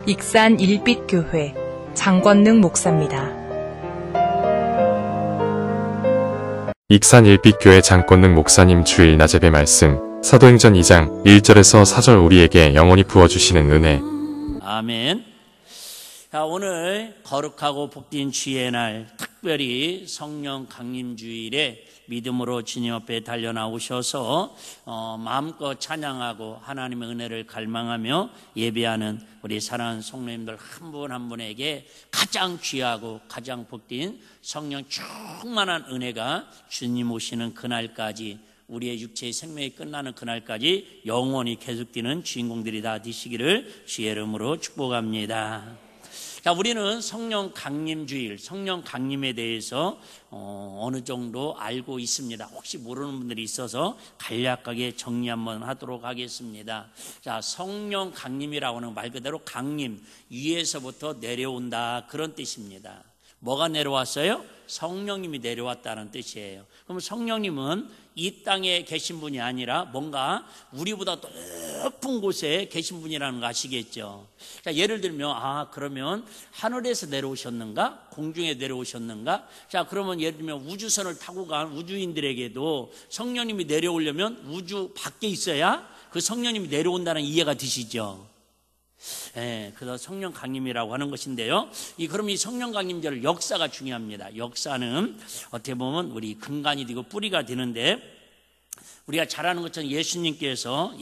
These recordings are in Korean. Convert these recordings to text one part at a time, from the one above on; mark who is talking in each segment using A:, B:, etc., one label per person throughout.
A: 익산 일빛교회 장권능 목사입니다.
B: 익산 일빛교회 장권능 목사님 주일 낮 예배 말씀 사도행전 2장 1절에서 4절 우리에게 영원히 부어주시는 은혜.
C: 아멘. 자, 오늘 거룩하고 복된 주의 날 특별히 성령 강림주일에 믿음으로 주님 앞에 달려나오셔서 마음껏 찬양하고 하나님의 은혜를 갈망하며 예배하는 우리 사랑하는 성도님들 한 분 한 분에게 가장 귀하고 가장 복된 성령 충만한 은혜가 주님 오시는 그날까지, 우리의 육체의 생명이 끝나는 그날까지 영원히 계속되는 주인공들이 다 되시기를 주의 이름으로 축복합니다. 자, 우리는 성령 강림주일, 성령 강림에 대해서 어느 정도 알고 있습니다. 혹시 모르는 분들이 있어서 간략하게 정리 한번 하도록 하겠습니다. 자, 성령 강림이라고 하는 말 그대로 강림, 위에서부터 내려온다, 그런 뜻입니다. 뭐가 내려왔어요? 성령님이 내려왔다는 뜻이에요. 그럼 성령님은 이 땅에 계신 분이 아니라 뭔가 우리보다 높은 곳에 계신 분이라는 거 아시겠죠? 자, 예를 들면 그러면 하늘에서 내려오셨는가? 공중에 내려오셨는가? 자, 그러면 예를 들면 우주선을 타고 간 우주인들에게도 성령님이 내려오려면 우주 밖에 있어야 그 성령님이 내려온다는 이해가 드시죠? 그래서 성령 강림이라고 하는 것인데요. 그럼 이 성령 강림절 역사가 중요합니다. 역사는 어떻게 보면 우리 근간이 되고 뿌리가 되는데, 우리가 잘 아는 것처럼 예수님께서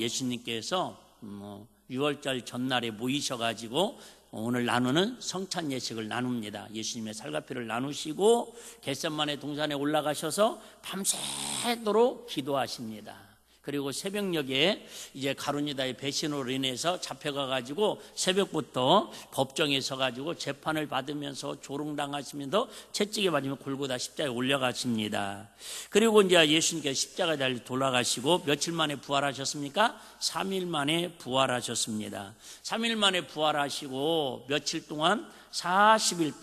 C: 6월절 전날에 모이셔가지고 오늘 나누는 성찬 예식을 나눕니다. 예수님의 살과 피를 나누시고 겟세마네 동산에 올라가셔서 밤새도록 기도하십니다. 그리고 새벽녘에 이제 가룟유다의 배신으로 인해서 잡혀가가지고 새벽부터 법정에 서가지고 재판을 받으면서 조롱당하시면서 채찍에 맞으면 골고다 십자가에 올려가십니다. 그리고 이제 예수님께서 십자가에 달려 돌아가시고 며칠 만에 부활하셨습니까? 3일 만에 부활하셨습니다. 3일 만에 부활하시고 며칠 동안 40일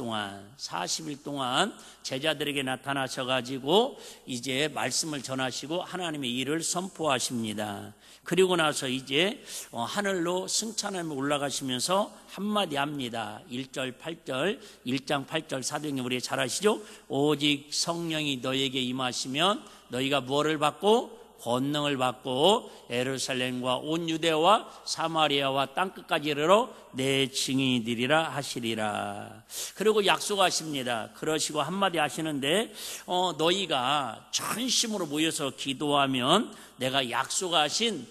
C: 동안 제자들에게 나타나셔가지고 이제 말씀을 전하시고 하나님의 일을 선포하십니다. 그리고 나서 이제 하늘로 승천하며 올라가시면서 한마디 합니다. 1절 8절 1장 8절 사도행전 우리 잘 아시죠? 오직 성령이 너에게 임하시면 너희가 뭐를 받고? 권능을 받고 예루살렘과 온 유대와 사마리아와 땅끝까지 이르러 내 증인이 되리라 하시리라. 그리고 약속하십니다. 그러시고 한마디 하시는데 너희가 전심으로 모여서 기도하면 내가 약속하신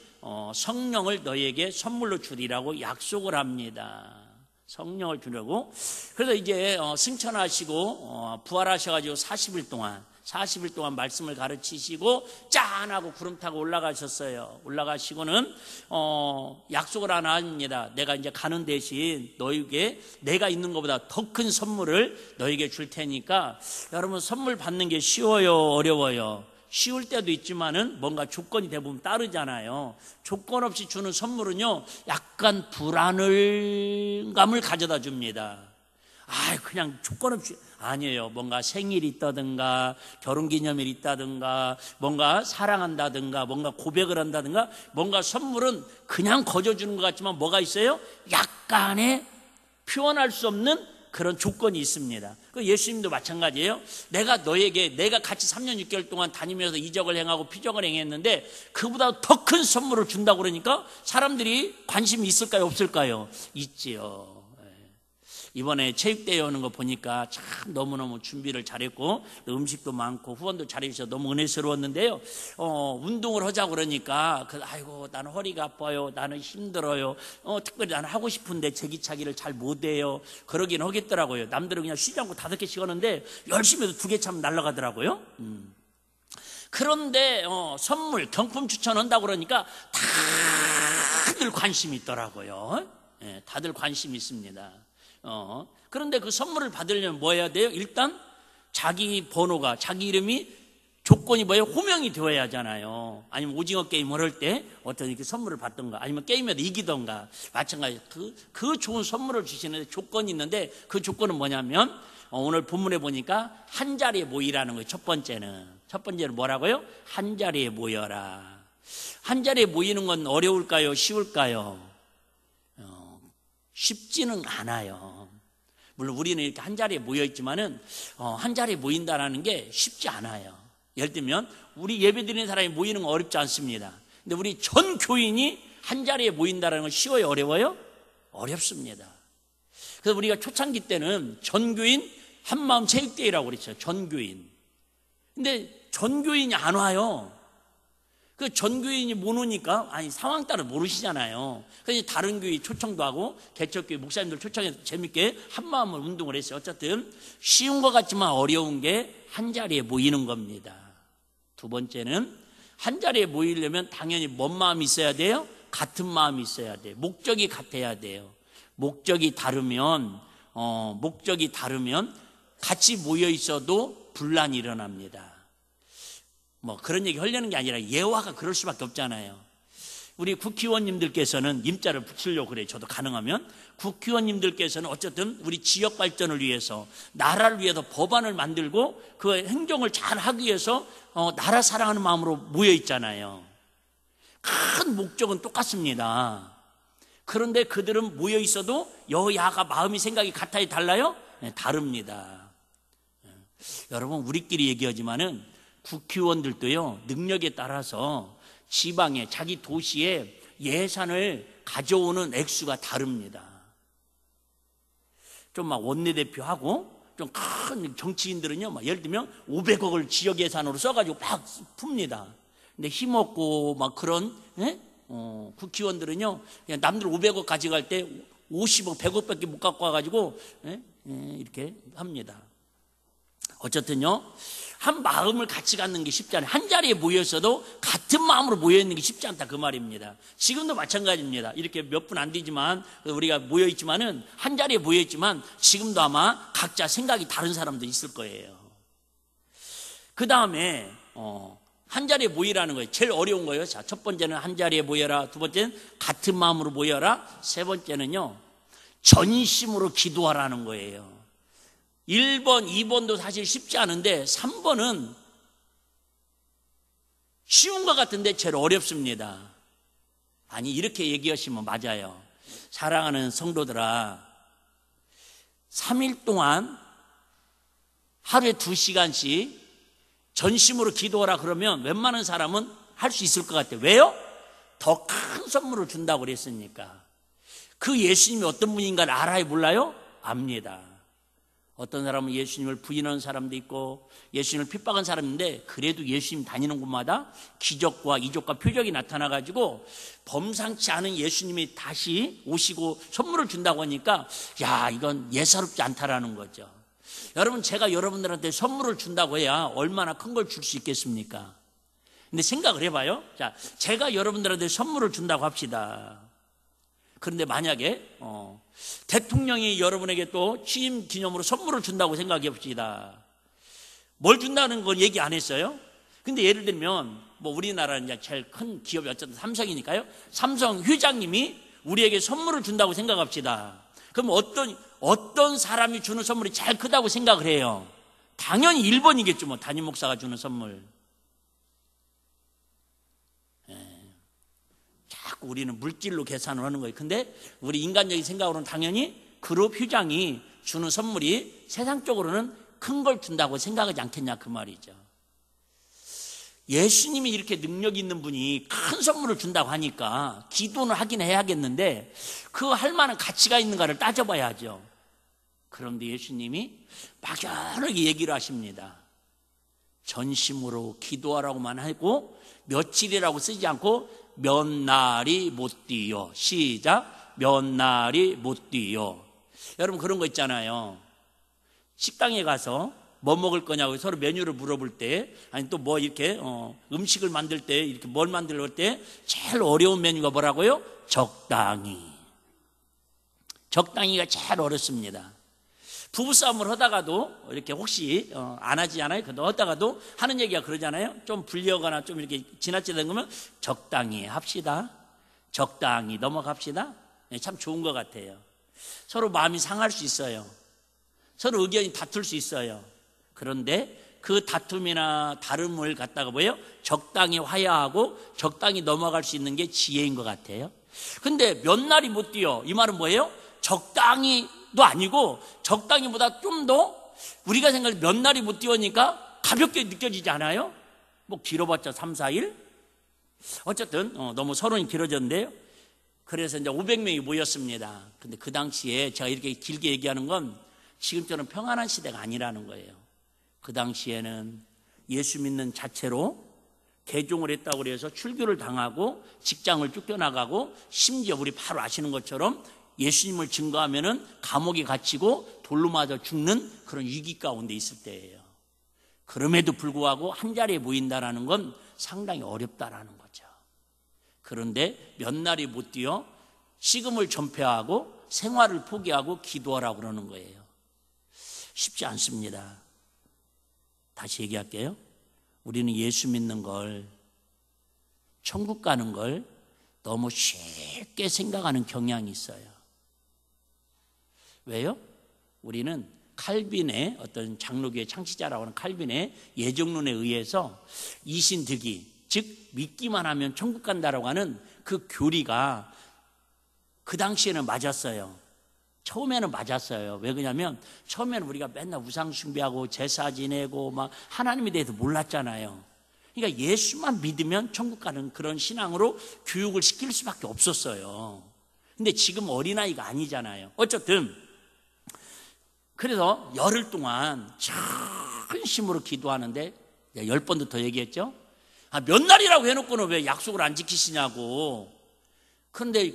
C: 성령을 너희에게 선물로 주리라고 약속을 합니다. 성령을 주려고. 그래서 이제 승천하시고 부활하셔가지고 40일 동안 말씀을 가르치시고 짠하고 구름 타고 올라가셨어요. 올라가시고는 약속을 하나 합니다. 내가 이제 가는 대신 너에게 내가 있는 것보다 더 큰 선물을 너에게 줄 테니까. 여러분, 선물 받는 게 쉬워요, 어려워요? 쉬울 때도 있지만은 뭔가 조건이 대부분 따르잖아요. 조건 없이 주는 선물은요, 약간 불안감을 가져다 줍니다. 그냥 조건 없이. 아니에요. 뭔가 생일이 있다든가 결혼기념일이 있다든가 뭔가 사랑한다든가 뭔가 고백을 한다든가 뭔가 선물은 그냥 거저주는 것 같지만 뭐가 있어요? 약간의 표현할 수 없는 그런 조건이 있습니다. 예수님도 마찬가지예요. 내가 같이 3년 6개월 동안 다니면서 이적을 행하고 피적을 행했는데 그보다 더 큰 선물을 준다고 그러니까 사람들이 관심이 있을까요, 없을까요? 있지요. 이번에 체육대회 오는 거 보니까 참 너무너무 준비를 잘했고 음식도 많고 후원도 잘해주셔서 너무 은혜스러웠는데요. 운동을 하자고 그러니까 아이고 나는 허리가 아파요, 나는 힘들어요, 특별히 나는 하고 싶은데 제기차기를 잘 못해요, 그러긴 하겠더라고요. 남들은 그냥 쉬지 않고 5개씩 하는데 열심히 해도 2개 차면 날아가더라고요. 그런데 선물 경품 추천한다고 그러니까 다들 관심이 있더라고요. 다들 관심이 있습니다. 그런데 그 선물을 받으려면 뭐 해야 돼요? 일단 자기 번호가, 자기 이름이 조건이 뭐예요? 호명이 되어야 하잖아요. 아니면 오징어 게임을 할 때 어떤 이렇게 선물을 받던가 아니면 게임에도 이기던가 마찬가지. 그 좋은 선물을 주시는데 조건이 있는데 그 조건은 뭐냐면 오늘 본문에 보니까 한 자리에 모이라는 거예요. 첫 번째는 뭐라고요? 한 자리에 모여라. 한 자리에 모이는 건 어려울까요? 쉬울까요? 쉽지는 않아요. 물론 우리는 이렇게 한 자리에 모여 있지만은 한 자리에 모인다라는 게 쉽지 않아요. 예를 들면 우리 예배드리는 사람이 모이는 건 어렵지 않습니다. 근데 우리 전 교인이 한 자리에 모인다라는 건 쉬워요, 어려워요? 어렵습니다. 그래서 우리가 초창기 때는 전교인 한마음 체육대회라고 그랬죠. 전교인. 근데 전교인이 안 와요. 그 전교인이 못 오니까 상황 따라 모르시잖아요. 그래서 다른 교회 초청도 하고 개척교회 목사님들 초청해서 재밌게 한마음으로 운동을 했어요. 어쨌든 쉬운 것 같지만 어려운 게 한 자리에 모이는 겁니다. 두 번째는 한 자리에 모이려면 당연히 뭔 마음이 있어야 돼요? 같은 마음이 있어야 돼요. 목적이 같아야 돼요. 목적이 다르면 같이 모여 있어도 분란이 일어납니다. 뭐 그런 얘기 하려는 게 아니라 예화가 그럴 수밖에 없잖아요. 우리 국회의원님들께서는 임자를 붙이려고 그래요. 저도 가능하면 국회의원님들께서는 어쨌든 우리 지역 발전을 위해서 나라를 위해서 법안을 만들고 그 행정을 잘 하기 위해서 나라 사랑하는 마음으로 모여 있잖아요. 큰 목적은 똑같습니다. 그런데 그들은 모여 있어도 여야가 마음이 생각이 같아요, 달라요? 네, 다릅니다. 여러분 우리끼리 얘기하지만은 국회의원들도요 능력에 따라서 지방에 자기 도시에 예산을 가져오는 액수가 다릅니다. 좀 막 원내대표하고 좀 큰 정치인들은요 막 예를 들면 500억을 지역 예산으로 써가지고 막 풉니다. 근데 힘없고 막 그런 국회의원들은요 그냥 남들 500억 가져갈 때 50억 100억밖에 못 갖고 와가지고 이렇게 합니다. 어쨌든요 한 마음을 같이 갖는 게 쉽지 않아요. 한 자리에 모였어도 같은 마음으로 모여있는 게 쉽지 않다 그 말입니다. 지금도 마찬가지입니다. 이렇게 몇 분 안 되지만 우리가 모여있지만은 한 자리에 모여있지만 지금도 아마 각자 생각이 다른 사람도 있을 거예요. 그 다음에 한 자리에 모이라는 거예요. 제일 어려운 거예요. 자, 첫 번째는 한 자리에 모여라. 두 번째는 같은 마음으로 모여라. 세 번째는요 전심으로 기도하라는 거예요. 1번, 2번도 사실 쉽지 않은데 3번은 쉬운 것 같은데 제일 어렵습니다. 아니 이렇게 얘기하시면 맞아요. 사랑하는 성도들아 3일 동안 하루에 2시간씩 전심으로 기도하라 그러면 웬만한 사람은 할 수 있을 것 같아요. 왜요? 더 큰 선물을 준다고 그랬으니까. 그 예수님이 어떤 분인가를 알아요 몰라요? 압니다. 어떤 사람은 예수님을 부인하는 사람도 있고 예수님을 핍박한 사람인데 그래도 예수님 다니는 곳마다 기적과 이적과 표적이 나타나가지고 범상치 않은 예수님이 다시 오시고 선물을 준다고 하니까 야 이건 예사롭지 않다라는 거죠. 여러분 제가 여러분들한테 선물을 준다고 해야 얼마나 큰 걸 줄 수 있겠습니까? 근데 생각을 해봐요. 자, 제가 여러분들한테 선물을 준다고 합시다. 그런데 만약에 대통령이 여러분에게 또 취임 기념으로 선물을 준다고 생각해 봅시다. 뭘 준다는 건 얘기 안 했어요. 근데 예를 들면 뭐 우리나라는 이제 제일 큰 기업이 어쨌든 삼성이니까요. 삼성 회장님이 우리에게 선물을 준다고 생각합시다. 그럼 어떤 사람이 주는 선물이 제일 크다고 생각을 해요? 당연히 1번이겠죠. 뭐 담임 목사가 주는 선물. 자꾸 우리는 물질로 계산을 하는 거예요. 근데 우리 인간적인 생각으로는 당연히 그룹 회장이 주는 선물이 세상적으로는 큰 걸 준다고 생각하지 않겠냐 그 말이죠. 예수님이 이렇게 능력 있는 분이 큰 선물을 준다고 하니까 기도는 하긴 해야겠는데 그 할 만한 가치가 있는가를 따져봐야죠. 그런데 예수님이 막연하게 얘기를 하십니다. 전심으로 기도하라고만 하고 며칠이라고 쓰지 않고 몇 날이 못 뛰어. 시작. 몇 날이 못 뛰어. 여러분 그런 거 있잖아요. 식당에 가서 뭐 먹을 거냐고 서로 메뉴를 물어볼 때 아니 또 뭐 이렇게 음식을 만들 때 이렇게 뭘 만들어 볼 때 제일 어려운 메뉴가 뭐라고요? 적당히. 적당히가 제일 어렵습니다. 부부싸움을 하다가도 이렇게 혹시 안 하지 않아요? 그래도 하다가도 하는 얘기가 그러잖아요. 좀 불리하거나 좀 이렇게 지나치다 보면 적당히 합시다. 적당히 넘어갑시다. 참 좋은 것 같아요. 서로 마음이 상할 수 있어요. 서로 의견이 다툴 수 있어요. 그런데 그 다툼이나 다름을 갖다가 뭐예요? 적당히 화해하고 적당히 넘어갈 수 있는 게 지혜인 것 같아요. 근데 몇 날이 못 뛰어. 이 말은 뭐예요? 적당히도 아니고 적당히보다 좀 더 우리가 생각할 몇 날이 못 뛰어니까 가볍게 느껴지지 않아요? 뭐 길어봤자 3, 4일? 어쨌든 너무 서론이 길어졌는데요. 그래서 이제 500명이 모였습니다. 근데 그 당시에 제가 이렇게 길게 얘기하는 건 지금처럼 평안한 시대가 아니라는 거예요. 그 당시에는 예수 믿는 자체로 개종을 했다고 그래서 출교를 당하고 직장을 쫓겨나가고 심지어 우리 바로 아시는 것처럼 예수님을 증거하면은 감옥에 갇히고 돌로 맞아 죽는 그런 위기 가운데 있을 때예요. 그럼에도 불구하고 한 자리에 모인다라는 건 상당히 어렵다라는 거죠. 그런데 몇 날이 못 뛰어 식음을 전폐하고 생활을 포기하고 기도하라고 그러는 거예요. 쉽지 않습니다. 다시 얘기할게요. 우리는 예수 믿는 걸, 천국 가는 걸 너무 쉽게 생각하는 경향이 있어요. 왜요? 우리는 칼빈의 어떤 장로교의 창시자라고 하는 칼빈의 예정론에 의해서 이신득이, 즉 믿기만 하면 천국 간다라고 하는 그 교리가 그 당시에는 맞았어요. 처음에는 맞았어요. 왜 그러냐면 처음에는 우리가 맨날 우상 숭배하고 제사 지내고 막 하나님에 대해서 몰랐잖아요. 그러니까 예수만 믿으면 천국 가는 그런 신앙으로 교육을 시킬 수밖에 없었어요. 근데 지금 어린아이가 아니잖아요. 어쨌든 그래서 열흘 동안 전심으로 기도하는데 10번도 더 얘기했죠. 몇 날이라고 해놓고는 왜 약속을 안 지키시냐고. 그런데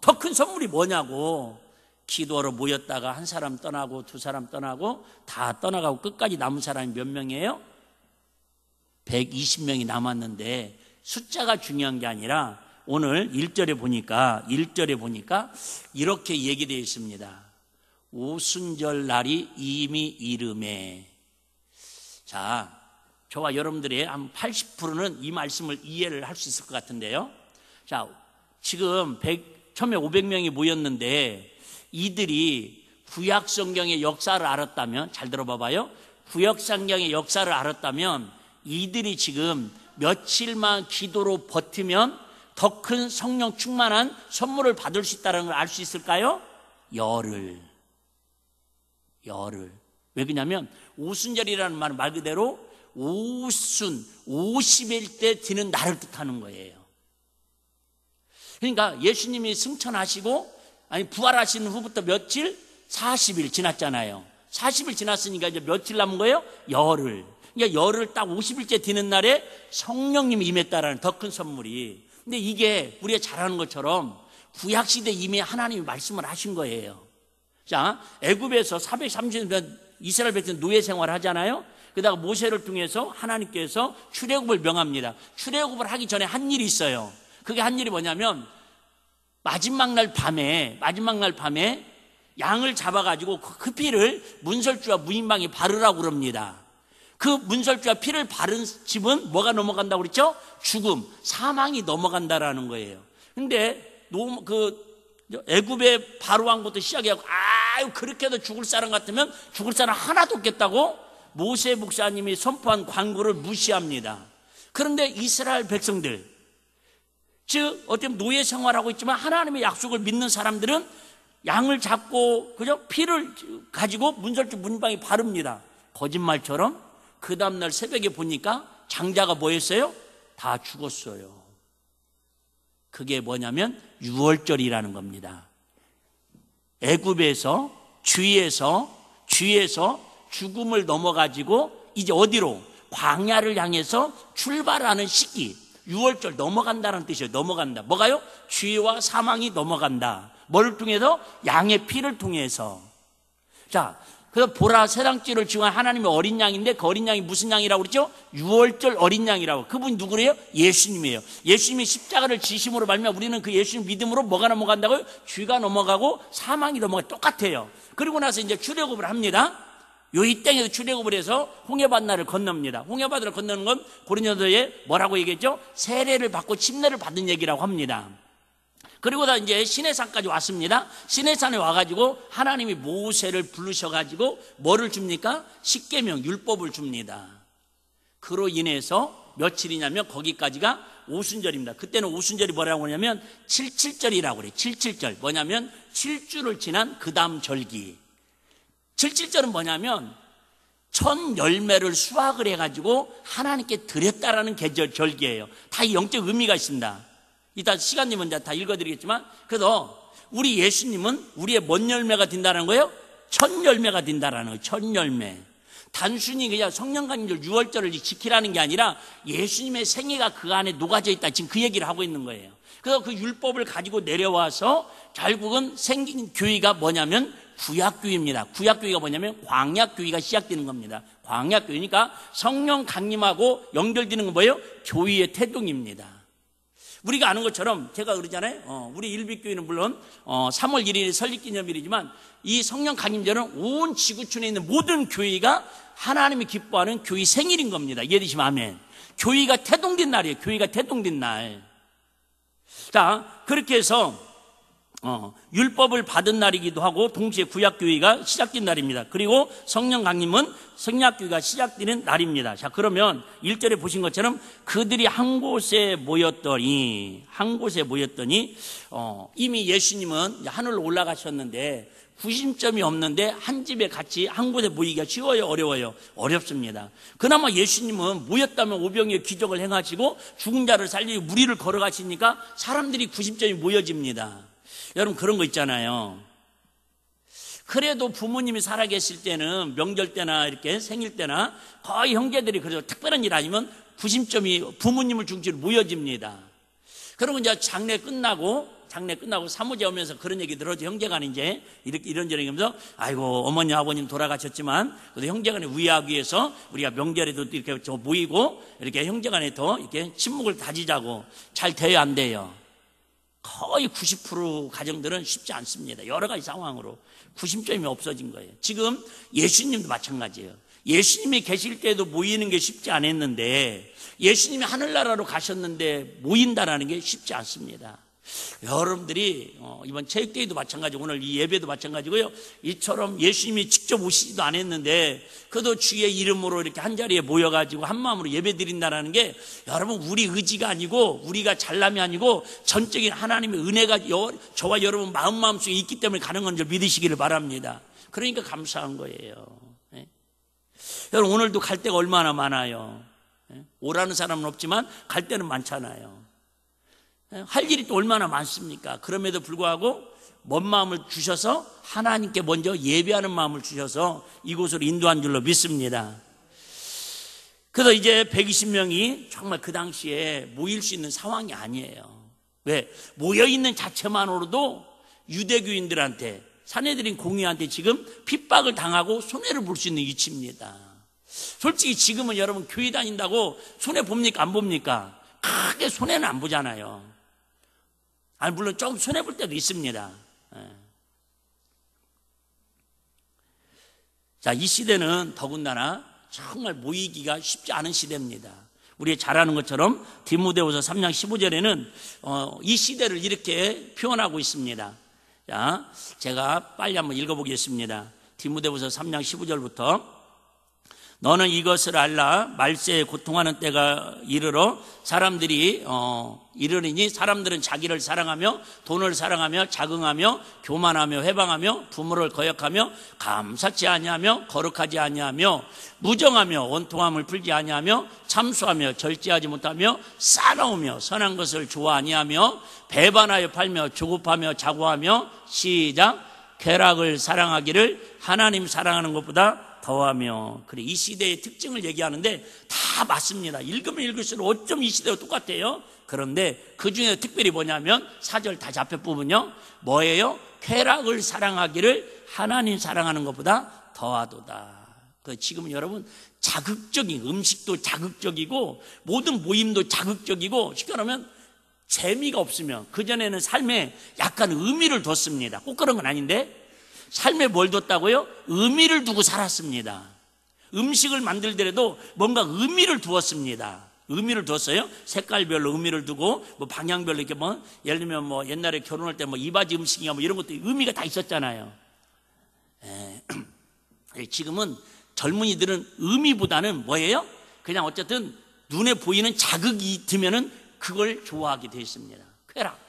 C: 더 큰 선물이 뭐냐고. 기도하러 모였다가 한 사람 떠나고 두 사람 떠나고 다 떠나가고 끝까지 남은 사람이 몇 명이에요? 120명이 남았는데 숫자가 중요한 게 아니라 오늘 1절에 보니까 이렇게 얘기되어 있습니다. 오순절 날이 이미 이름에. 자, 저와 여러분들의 한 80%는 이 말씀을 이해를 할 수 있을 것 같은데요. 자, 지금 처음에 500명이 모였는데 이들이 구약 성경의 역사를 알았다면, 잘 들어봐봐요. 구약 성경의 역사를 알았다면 이들이 지금 며칠만 기도로 버티면 더 큰 성령 충만한 선물을 받을 수 있다는 걸 알 수 있을까요? 열흘. 왜 그러냐면 오순절이라는 말은 말 그대로 오순, 50일 때 드는 날을 뜻하는 거예요. 그러니까 예수님이 승천하시고 부활하시는 후부터 며칠? 40일 지났잖아요. 40일 지났으니까 이제 며칠 남은 거예요? 열흘. 그러니까 열흘 딱 50일째 되는 날에 성령님이 임했다라는 더 큰 선물이. 근데 이게 우리가 잘 아는 것처럼 구약시대 이미 하나님이 말씀을 하신 거예요. 자, 애굽에서 430년 이스라엘 백성 노예 생활을 하잖아요. 그러다가 모세를 통해서 하나님께서 출애굽을 명합니다. 출애굽을 하기 전에 한 일이 있어요. 그게 한 일이 뭐냐면 마지막 날 밤에 양을 잡아가지고 그 피를 문설주와 무인방에 바르라고 그럽니다. 그 문설주와 피를 바른 집은 뭐가 넘어간다고 그랬죠? 죽음, 사망이 넘어간다라는 거예요. 근데 애굽의 바로 왕부터 시작해갖고 그렇게 해도 죽을 사람 같으면 죽을 사람 하나도 없겠다고 모세 목사님이 선포한 광고를 무시합니다. 그런데 이스라엘 백성들, 즉 어떻게 보면 노예 생활하고 있지만 하나님의 약속을 믿는 사람들은 양을 잡고 그죠? 피를 가지고 문설주 문방에 바릅니다. 거짓말처럼 그 다음날 새벽에 보니까 장자가 뭐 했어요? 다 죽었어요. 그게 뭐냐면 유월절이라는 겁니다. 애굽에서 주위에서 죽음을 넘어가지고 이제 어디로? 광야를 향해서 출발하는 시기. 유월절 넘어간다는 뜻이에요. 넘어간다. 뭐가요? 죄와 사망이 넘어간다. 뭐를 통해서? 양의 피를 통해서. 자, 그래서 보라 새랑띠를 지원 하나님의 어린 양인데 그 어린 양이 무슨 양이라고 그랬죠? 유월절 어린 양이라고. 그분이 누구래요? 예수님이에요. 예수님이 십자가를 지심으로 말미암아 우리는 그 예수님 믿음으로 뭐가 넘어간다고요? 죄가 넘어가고 사망이 넘어가. 똑같아요. 그리고 나서 이제 출애굽을 합니다. 이 땅에서 출애굽을 해서 홍해바다를 건넙니다. 홍해바다를 건너는 건 고린도서에 뭐라고 얘기했죠? 세례를 받고 침례를 받은 얘기라고 합니다. 그리고 다 이제 시내산까지 왔습니다. 시내산에 와가지고 하나님이 모세를 부르셔가지고 뭐를 줍니까? 십계명 율법을 줍니다. 그로 인해서 며칠이냐면 거기까지가 오순절입니다. 그때는 오순절이 뭐라고 하냐면 77절이라고 그래요. 77절. 뭐냐면 7주를 지난 그 다음 절기. 77절은 뭐냐면 첫 열매를 수확을 해가지고 하나님께 드렸다라는 절기예요. 다 영적 의미가 있습니다. 이따 시간 되면 다 읽어드리겠지만, 그래서 우리 예수님은 우리의 뭔 열매가 된다는 거예요? 첫 열매가 된다라는 거예요. 첫 열매. 단순히 그냥 성령강림절 6월절을 지키라는 게 아니라 예수님의 생애가 그 안에 녹아져 있다. 지금 그 얘기를 하고 있는 거예요. 그래서 그 율법을 가지고 내려와서 결국은 생긴 교회가 뭐냐면 구약교회입니다. 구약교회가 뭐냐면 광야교회가 시작되는 겁니다. 광야교회니까 성령 강림하고 연결되는 건 뭐예요? 교회의 태동입니다. 우리가 아는 것처럼 제가 그러잖아요. 우리 일빛교회는 물론 3월 1일이 설립기념일이지만 이 성령 강림절은 온 지구촌에 있는 모든 교회가 하나님이 기뻐하는 교회 생일인 겁니다. 이해되시면 아멘. 교회가 태동된 날이에요. 교회가 태동된 날. 자, 그렇게 해서 율법을 받은 날이기도 하고 동시에 구약교회가 시작된 날입니다. 그리고 성령 강림은 성약교회가 시작되는 날입니다. 자, 그러면 1절에 보신 것처럼 그들이 한 곳에 모였더니 이미 예수님은 하늘로 올라가셨는데 구심점이 없는데 한 집에 같이 한 곳에 모이기가 쉬워요? 어려워요? 어렵습니다. 그나마 예수님은 모였다면 오병이의 기적을 행하시고 죽은 자를 살리고 무리를 걸어가시니까 사람들이 구심점이 모여집니다. 여러분 그런 거 있잖아요. 그래도 부모님이 살아계실 때는 명절 때나 이렇게 생일 때나 거의 형제들이 그래도 특별한 일 아니면 구심점이 부모님을 중심으로 모여집니다. 그리고 이제 장례 끝나고 사무제 오면서 그런 얘기 들어도 형제간에 이제 이렇게 이런저런 얘기하면서 아이고 어머니 아버님 돌아가셨지만 그래도 형제간에 위하기 위해서 우리가 명절에도 이렇게 모이고 이렇게 형제간에 더 이렇게 친목을 다지자고 잘 돼요 안 돼요? 거의 90% 가정들은 쉽지 않습니다. 여러 가지 상황으로 구심점이 없어진 거예요. 지금 예수님도 마찬가지예요. 예수님이 계실 때도 모이는 게 쉽지 않았는데 예수님이 하늘나라로 가셨는데 모인다라는 게 쉽지 않습니다. 여러분들이 이번 체육대회도 마찬가지고 오늘 이 예배도 마찬가지고요. 이처럼 예수님이 직접 오시지도 않았는데 그래도 주의 이름으로 이렇게 한자리에 모여가지고 한마음으로 예배 드린다는 게 여러분 우리 의지가 아니고 우리가 잘남이 아니고 전적인 하나님의 은혜가 저와 여러분 마음속에 있기 때문에 가는 건 줄 믿으시기를 바랍니다. 그러니까 감사한 거예요. 네? 여러분 오늘도 갈 데가 얼마나 많아요. 네? 오라는 사람은 없지만 갈 데는 많잖아요. 할 일이 또 얼마나 많습니까? 그럼에도 불구하고 먼 마음을 주셔서 하나님께 먼저 예배하는 마음을 주셔서 이곳으로 인도한 줄로 믿습니다. 그래서 이제 120명이 정말 그 당시에 모일 수 있는 상황이 아니에요. 왜? 모여있는 자체만으로도 유대교인들한테 사내들인 공의한테 지금 핍박을 당하고 손해를 볼 수 있는 위치입니다. 솔직히 지금은 여러분 교회 다닌다고 손해 봅니까? 안 봅니까? 크게 손해는 안 보잖아요. 아니 물론 조금 손해볼 때도 있습니다. 자, 이 시대는 더군다나 정말 모이기가 쉽지 않은 시대입니다. 우리 잘 아는 것처럼 디모데후서 3장 15절에는 이 시대를 이렇게 표현하고 있습니다. 자, 제가 빨리 한번 읽어보겠습니다. 디모데후서 3장 15절부터 너는 이것을 알라. 말세에 고통하는 때가 이르러 사람들이 이르리니 사람들은 자기를 사랑하며 돈을 사랑하며 자긍하며 교만하며 회방하며 부모를 거역하며 감사치 아니하며 거룩하지 아니하며 무정하며 원통함을 풀지 아니하며 참수하며 절제하지 못하며 싸나우며 선한 것을 좋아 아니하며 배반하여 팔며 조급하며 자고하며 시작 쾌락을 사랑하기를 하나님 사랑하는 것보다 더하며. 그래, 이 시대의 특징을 얘기하는데 다 맞습니다. 읽으면 읽을수록 어쩜 이 시대와 똑같아요. 그런데 그 중에 특별히 뭐냐면 4절 다 잡혀 보면요 뭐예요? 쾌락을 사랑하기를 하나님 사랑하는 것보다 더하도다. 지금은 여러분 자극적인 음식도 자극적이고 모든 모임도 자극적이고 쉽게 말하면 재미가 없으면 그전에는 삶에 약간 의미를 뒀습니다. 꼭 그런 건 아닌데 삶에 뭘 뒀다고요? 의미를 두고 살았습니다. 음식을 만들더라도 뭔가 의미를 두었습니다. 의미를 뒀어요. 색깔별로 의미를 두고 뭐 방향별로 이렇게 뭐 예를 들면 뭐 옛날에 결혼할 때 뭐 이바지 음식이야 뭐 이런 것도 의미가 다 있었잖아요. 지금은 젊은이들은 의미보다는 뭐예요? 그냥 어쨌든 눈에 보이는 자극이 들면은 그걸 좋아하게 되어 있습니다. 쾌락.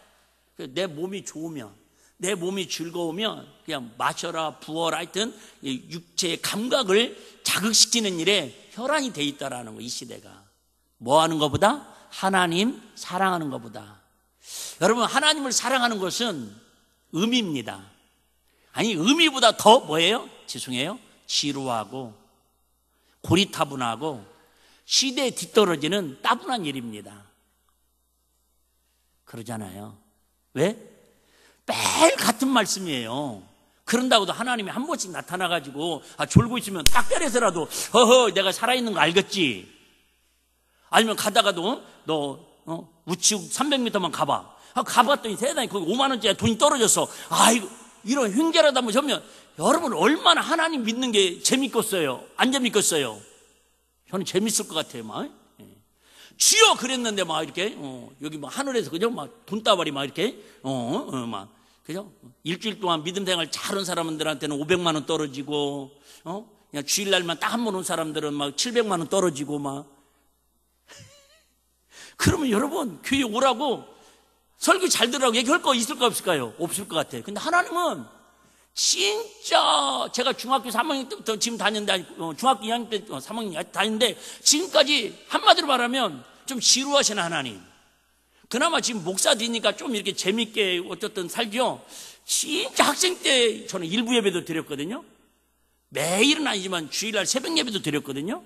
C: 내 몸이 좋으면, 내 몸이 즐거우면 그냥 마셔라 부어라 하여튼 육체의 감각을 자극시키는 일에 혈안이 돼 있다라는 거. 이 시대가 뭐 하는 것보다 하나님 사랑하는 것보다. 여러분, 하나님을 사랑하는 것은 의미입니다. 아니, 의미보다 더 뭐예요? 죄송해요, 지루하고 고리타분하고 시대에 뒤떨어지는 따분한 일입니다. 그러잖아요. 왜? 매일 같은 말씀이에요. 그런다고도 하나님이 한 번씩 나타나가지고 졸고 있으면 딱 때려서라도 허허 내가 살아있는 거 알겠지. 아니면 가다가도 너 우측 300m만 가봐. 가봤더니 세상에 거기 5만 원짜리 돈이 떨어졌어. 아이고, 이런 횡재라도 한번 보면 여러분 얼마나 하나님 믿는 게 재밌겠어요? 안 재밌겠어요? 저는 재밌을 것 같아요. 막 주여 그랬는데 막 이렇게 여기 막 하늘에서 그죠? 막 돈다발이 막 이렇게 막 그죠? 일주일 동안 믿음 생활 잘한 사람들한테는 500만 원 떨어지고 그냥 주일날만 딱 한 번 온 사람들은 막 700만 원 떨어지고 막 그러면 여러분 교회 오라고 설교 잘 들으라고 얘기할 거 있을까 없을까요? 없을 것 같아요. 근데 하나님은 진짜 제가 중학교 3학년 때부터 지금 다녔는데 중학교 2학년 때 3학년 다녔는데 지금까지 한마디로 말하면 좀 지루하신 하나님. 그나마 지금 목사 되니까 좀 이렇게 재밌게 어쨌든 살죠. 진짜 학생 때 저는 일부 예배도 드렸거든요. 매일은 아니지만 주일날 새벽 예배도 드렸거든요.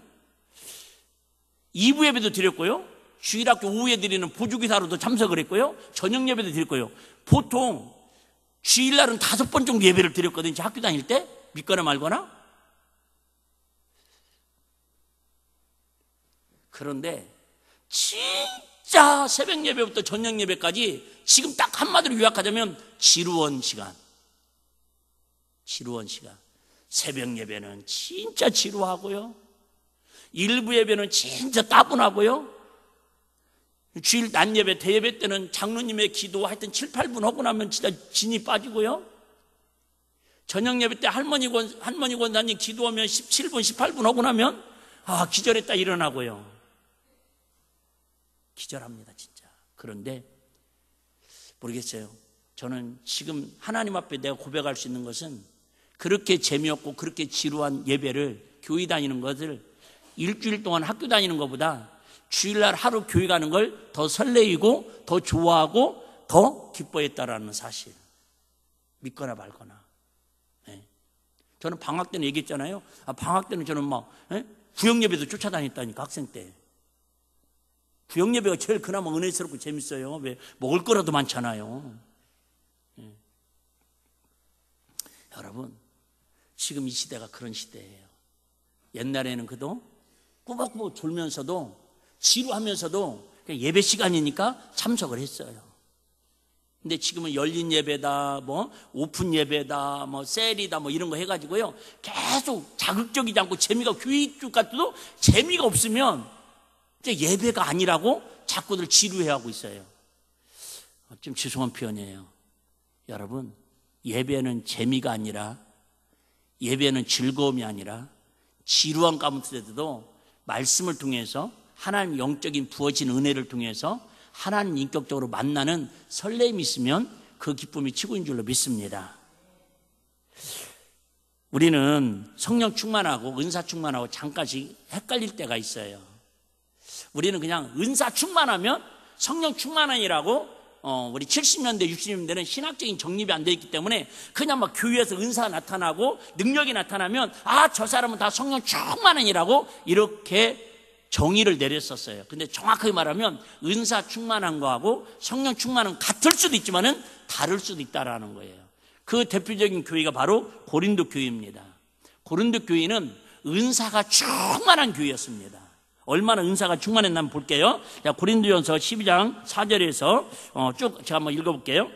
C: 2부 예배도 드렸고요. 주일학교 오후에 드리는 보조기사로도 참석을 했고요. 저녁 예배도 드렸고요. 보통 주일날은 5번 정도 예배를 드렸거든요. 학교 다닐 때 믿거나 말거나. 그런데 진짜 새벽 예배부터 저녁 예배까지 지금 딱 한마디로 요약하자면 지루한 시간. 지루한 시간. 새벽 예배는 진짜 지루하고요. 일부 예배는 진짜 따분하고요. 주일 낮 예배, 대예배 때는 장로님의 기도 하여튼 7, 8분 하고 나면 진짜 진이 빠지고요. 저녁 예배 때 할머니 권사님 기도하면 17분, 18분 하고 나면 기절했다 일어나고요. 기절합니다, 진짜. 그런데 모르겠어요. 저는 지금 하나님 앞에 내가 고백할 수 있는 것은 그렇게 재미없고 그렇게 지루한 예배를 교회 다니는 것을 일주일 동안 학교 다니는 것보다 주일날 하루 교회 가는 걸 더 설레이고 더 좋아하고 더 기뻐했다라는 사실. 믿거나 말거나. 네. 저는 방학 때는 얘기했잖아요. 방학 때는 저는 막 구역예배도 쫓아다녔다니까 학생 때. 구역예배가 제일 그나마 은혜스럽고 재밌어요. 왜? 먹을 거라도 많잖아요. 네. 여러분, 지금 이 시대가 그런 시대예요. 옛날에는 그도 꾸벅꾸벅 졸면서도 지루하면서도 그냥 예배 시간이니까 참석을 했어요. 근데 지금은 열린 예배다, 뭐 오픈 예배다, 뭐 셀이다, 뭐 이런 거 해가지고요. 계속 자극적이지 않고 재미가 교육 쪽 같아도 재미가 없으면 이제 예배가 아니라고 자꾸들 지루해하고 있어요. 좀 죄송한 표현이에요. 여러분, 예배는 재미가 아니라 예배는 즐거움이 아니라 지루한 가운데서도 말씀을 통해서 하나님 영적인 부어진 은혜를 통해서 하나님 인격적으로 만나는 설렘이 있으면 그 기쁨이 치고인 줄로 믿습니다. 우리는 성령 충만하고 은사 충만하고 잠깐씩 헷갈릴 때가 있어요. 우리는 그냥 은사 충만하면 성령 충만이라고 우리 70년대 60년대는 신학적인 정립이 안 되어 있기 때문에 그냥 막 교회에서 은사가 나타나고 능력이 나타나면 저 사람은 다 성령 충만이라고 이렇게 정의를 내렸었어요. 근데 정확하게 말하면 은사 충만한 거하고 성령 충만은 같을 수도 있지만은 다를 수도 있다라는 거예요. 그 대표적인 교회가 바로 고린도 교회입니다. 고린도 교회는 은사가 충만한 교회였습니다. 얼마나 은사가 충만했나 한번 볼게요. 자, 고린도전서 12장 4절에서 쭉 제가 한번 읽어볼게요.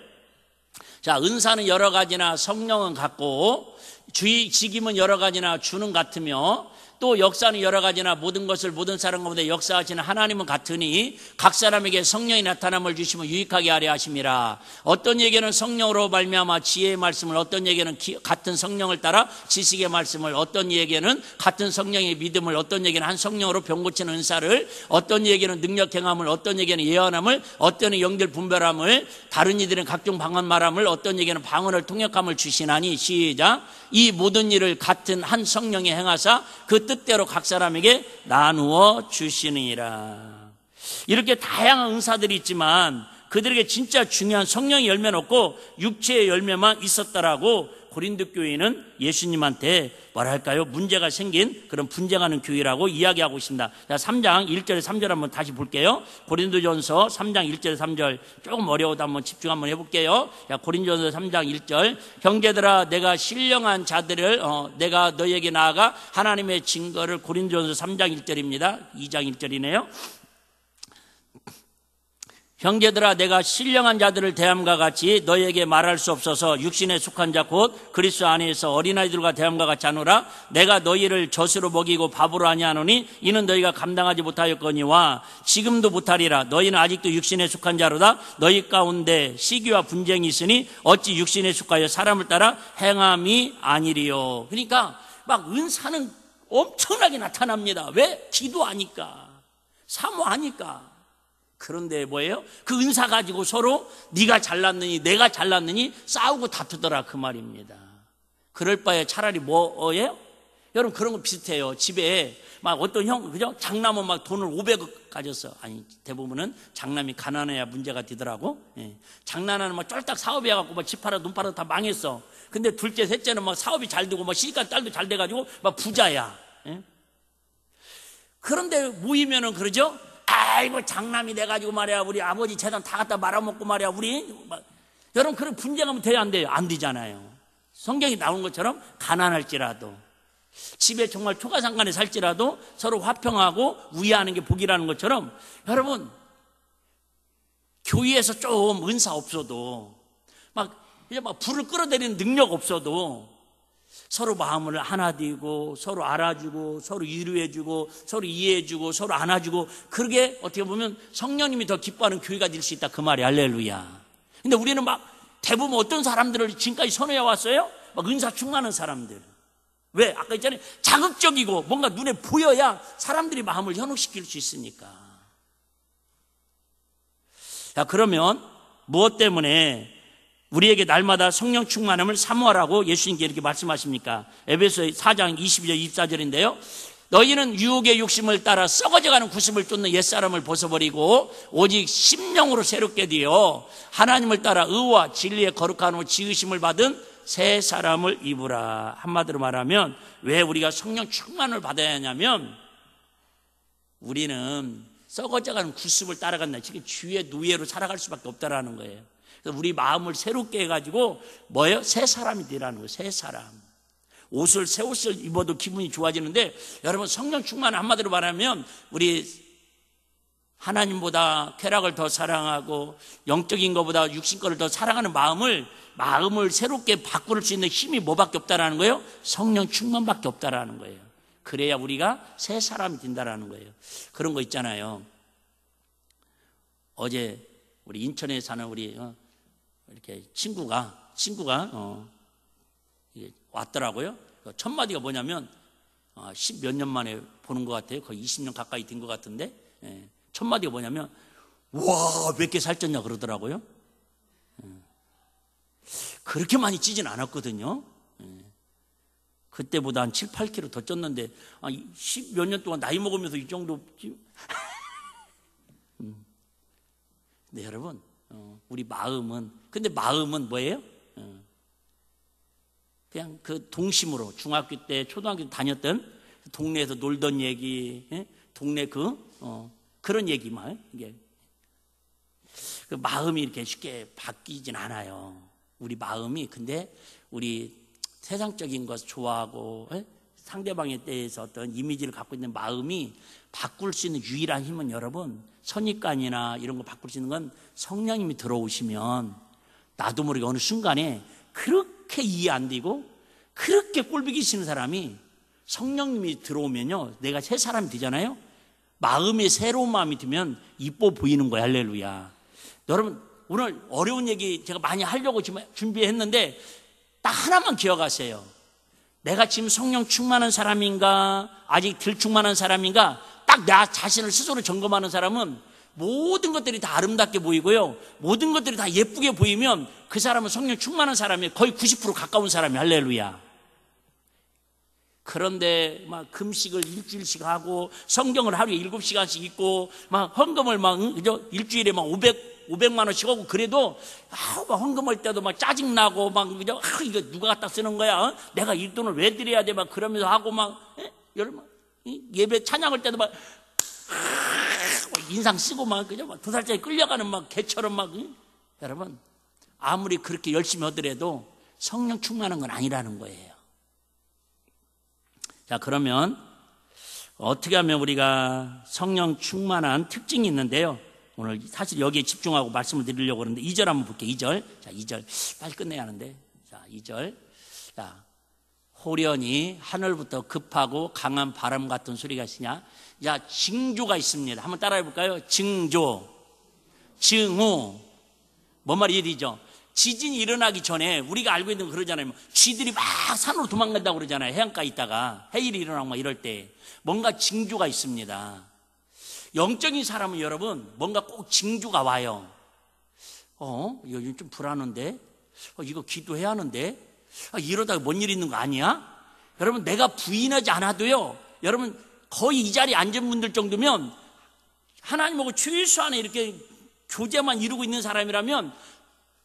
C: 자, 은사는 여러 가지나 성령은 같고 직임은 여러 가지나 주는 같으며 또 역사는 여러 가지나 모든 것을 모든 사람 가운데 역사하시는 하나님은 같으니 각 사람에게 성령이 나타남을 주시면 유익하게 하려 하심이라. 어떤 에게는 성령으로 말미암아 지혜의 말씀을, 어떤 에게는 같은 성령을 따라 지식의 말씀을, 어떤 에게는 같은 성령의 믿음을, 어떤 에게는 한 성령으로 병 고치는 은사를, 어떤 에게는 능력 행함을, 어떤 에게는 예언함을, 어떤 영들 분별함을, 다른 이들은 각종 방언 말함을, 어떤 에게는 방언을 통역함을 주시나니. 시작. 이 모든 일을 같은 한 성령이 행하사 그 뜻대로 각 사람에게 나누어 주시느니라. 이렇게 다양한 은사들이 있지만 그들에게 진짜 중요한 성령의 열매는 없고 육체의 열매만 있었다라고 고린도 교회는 예수님한테 뭐랄까요? 문제가 생긴 그런 분쟁하는 교회라고 이야기하고 있습니다. 자, 3장 1절에 3절 한번 다시 볼게요. 고린도전서 3장 1절에 3절 조금 어려워도 한번 집중 한번 해볼게요. 자, 고린도전서 3장 1절. 형제들아 내가 신령한 자들을 내가 너희에게 나아가 하나님의 증거를. 고린도전서 3장 1절입니다. 2장 1절이네요. 형제들아 내가 신령한 자들을 대함과 같이 너희에게 말할 수 없어서 육신에 속한 자 곧 그리스도 안에서 어린아이들과 대함과 같이 하노라. 내가 너희를 젖으로 먹이고 밥으로 아니하노니 이는 너희가 감당하지 못하였거니와 지금도 못하리라. 너희는 아직도 육신에 속한 자로다. 너희 가운데 시기와 분쟁이 있으니 어찌 육신에 속하여 사람을 따라 행함이 아니리요. 그러니까 막 은사는 엄청나게 나타납니다. 왜? 기도하니까, 사모하니까. 그런데 뭐예요? 그 은사 가지고 서로 네가 잘났느니 내가 잘났느니 싸우고 다투더라 그 말입니다. 그럴 바에 차라리 뭐예요? 여러분 그런 거 비슷해요. 집에 막 어떤 형 그죠? 장남은 막 돈을 500억 가졌어. 아니 대부분은 장남이 가난해야 문제가 되더라고. 예. 장난하는 막 쫄딱 사업이 해갖고 막 집 팔아 눈 팔아 다 망했어. 근데 둘째 셋째는 막 사업이 잘 되고 막 시집간 딸도 잘 돼가지고 막 부자야. 예? 그런데 모이면은 그러죠? 아이고 장남이 돼가지고 말이야 우리 아버지 재산 다 갖다 말아먹고 말이야 우리 여러분 그런 분쟁하면 돼요 안 돼요? 안 되잖아요. 성경이 나온 것처럼 가난할지라도 집에 정말 초가상간에 살지라도 서로 화평하고 우애하는 게 복이라는 것처럼 여러분 교회에서 좀 은사 없어도 이제 막 불을 끌어내리는 능력 없어도 서로 마음을 하나 되고 서로 알아주고 서로 위로해주고 서로 이해해주고 서로 안아주고 그러게 어떻게 보면 성령님이 더 기뻐하는 교회가 될 수 있다 그 말이 할렐루야. 근데 우리는 막 대부분 어떤 사람들을 지금까지 선호해 왔어요? 막 은사 충만한 사람들. 왜? 아까 있잖아요. 자극적이고 뭔가 눈에 보여야 사람들이 마음을 현혹시킬 수 있으니까. 자, 그러면 무엇 때문에 우리에게 날마다 성령 충만함을 사모하라고 예수님께 이렇게 말씀하십니까? 에베소 4장 22절 24절인데요. 너희는 유혹의 욕심을 따라 썩어져가는 구습을 쫓는 옛사람을 벗어버리고 오직 심령으로 새롭게 되어 하나님을 따라 의와 진리의 거룩함으로 지으심을 받은 새 사람을 입으라. 한마디로 말하면 왜 우리가 성령 충만을 받아야 하냐면 우리는 썩어져가는 구습을 따라간다. 지금 주의 노예로 살아갈 수밖에 없다라는 거예요. 그래서 우리 마음을 새롭게 해가지고 뭐예요? 새 사람이 되라는 거예요. 새 사람. 옷을 새 옷을 입어도 기분이 좋아지는데 여러분 성령 충만 한마디로 말하면 우리 하나님보다 쾌락을 더 사랑하고 영적인 것보다 육신 거를 더 사랑하는 마음을 새롭게 바꿀 수 있는 힘이 뭐밖에 없다라는 거예요? 성령 충만밖에 없다라는 거예요. 그래야 우리가 새 사람이 된다라는 거예요. 그런 거 있잖아요. 어제 우리 인천에 사는 우리 이렇게 친구가 왔더라고요. 첫 마디가 뭐냐면 10몇 년 만에 보는 것 같아요. 거의 20년 가까이 된 것 같은데 첫 마디가 뭐냐면 와, 몇 개 살쪘냐 그러더라고요. 그렇게 많이 찌진 않았거든요. 그때보다 한 7, 8kg 더 쪘는데 10몇 년 동안 나이 먹으면서 이 정도 네, 여러분 우리 근데 마음은 뭐예요? 그냥 그 동심으로 중학교 때 초등학교 때 다녔던 동네에서 놀던 얘기, 동네 그런 얘기만 이게 그 마음이 이렇게 쉽게 바뀌진 않아요. 우리 마음이 근데 우리 세상적인 것 좋아하고 상대방에 대해서 어떤 이미지를 갖고 있는 마음이 바꿀 수 있는 유일한 힘은 여러분 선입관이나 이런 거 바꿀 수 있는 건 성령님이 들어오시면 나도 모르게 어느 순간에 그렇게 이해 안 되고 그렇게 꼴보기 싫은 사람이 성령님이 들어오면요, 내가 새 사람이 되잖아요. 마음에 새로운 마음이 들면 이뻐 보이는 거야. 할렐루야. 여러분, 오늘 어려운 얘기 제가 많이 하려고 지금 준비했는데 딱 하나만 기억하세요. 내가 지금 성령 충만한 사람인가, 아직 덜 충만한 사람인가, 딱 나 자신을 스스로 점검하는 사람은 모든 것들이 다 아름답게 보이고요, 모든 것들이 다 예쁘게 보이면 그 사람은 성령 충만한 사람이 거의 90% 가까운 사람이. 할렐루야. 그런데 막 금식을 일주일씩 하고 성경을 하루에 7시간씩 읽고 막 헌금을 막 그죠? 일주일에 막 500만 원씩 하고 그래도 막 헌금할 때도 막 짜증나고 막 그죠? 이거 누가 갖다 쓰는 거야? 어? 내가 이 돈을 왜 드려야 돼? 막 그러면서 하고 막 여러분 예배 찬양할 때도 막 인상 쓰고 막 그죠? 막 2살짜리 끌려가는 막 개처럼 막 여러분 아무리 그렇게 열심히 하더라도 성령 충만한 건 아니라는 거예요. 자, 그러면 어떻게 하면 우리가 성령 충만한 특징이 있는데요, 오늘 사실 여기에 집중하고 말씀을 드리려고 그러는데 2절 한번 볼게요. 2절. 자, 2절 빨리 끝내야 하는데, 자, 2절. 자, 호련히 하늘부터 급하고 강한 바람 같은 소리가 있으냐. 자, 징조가 있습니다. 한번 따라해 볼까요? 징조, 증오. 뭔 말이 이해되죠? 지진이 일어나기 전에 우리가 알고 있는 거 그러잖아요. 쥐들이 막 산으로 도망간다고 그러잖아요. 해안가에 있다가 해일이 일어나고 막 이럴 때 뭔가 징조가 있습니다. 영적인 사람은 여러분 뭔가 꼭 징조가 와요. 요즘 좀 불안한데, 이거 기도해야 하는데, 이러다가 뭔 일 있는 거 아니야? 여러분, 내가 부인하지 않아도요, 여러분 거의 이 자리에 앉은 분들 정도면 하나님하고 최소한의 이렇게 교제만 이루고 있는 사람이라면